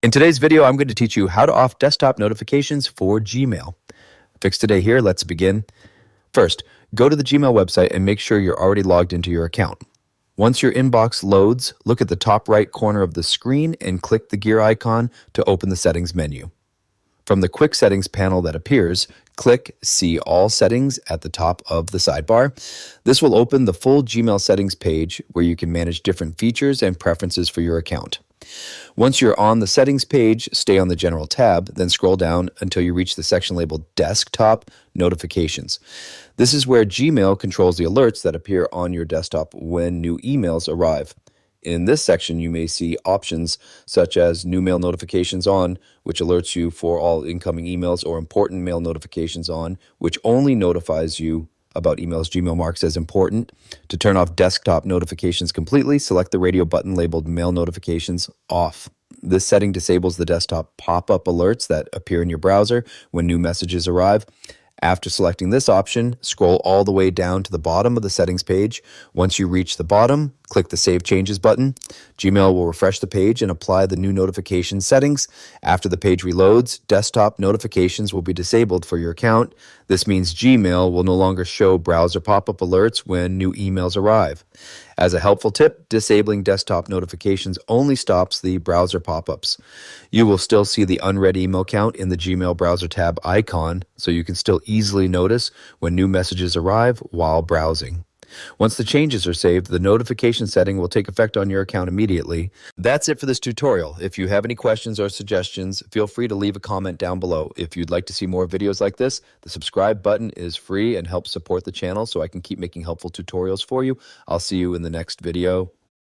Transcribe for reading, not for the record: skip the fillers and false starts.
In today's video, I'm going to teach you how to off desktop notifications for Gmail. Fix today here, let's begin. First, go to the Gmail website and make sure you're already logged into your account. Once your inbox loads, look at the top right corner of the screen and click the gear icon to open the settings menu. From the quick settings panel that appears, click See All Settings at the top of the sidebar. This will open the full Gmail settings page where you can manage different features and preferences for your account. Once you're on the settings page, stay on the General tab, then scroll down until you reach the section labeled Desktop Notifications. This is where Gmail controls the alerts that appear on your desktop when new emails arrive. In this section, you may see options such as New Mail Notifications On, which alerts you for all incoming emails, or Important Mail Notifications On, which only notifies you about emails Gmail marks as important. To turn off desktop notifications completely, select the radio button labeled Mail Notifications Off. This setting disables the desktop pop-up alerts that appear in your browser when new messages arrive. After selecting this option, scroll all the way down to the bottom of the settings page. Once you reach the bottom, click the Save Changes button. Gmail will refresh the page and apply the new notification settings. After the page reloads, desktop notifications will be disabled for your account. This means Gmail will no longer show browser pop-up alerts when new emails arrive. As a helpful tip, disabling desktop notifications only stops the browser pop-ups. You will still see the unread email count in the Gmail browser tab icon, so you can still easily notice when new messages arrive while browsing. Once the changes are saved, the notification setting will take effect on your account immediately. That's it for this tutorial. If you have any questions or suggestions, feel free to leave a comment down below. If you'd like to see more videos like this, the subscribe button is free and helps support the channel so I can keep making helpful tutorials for you. I'll see you in the next video.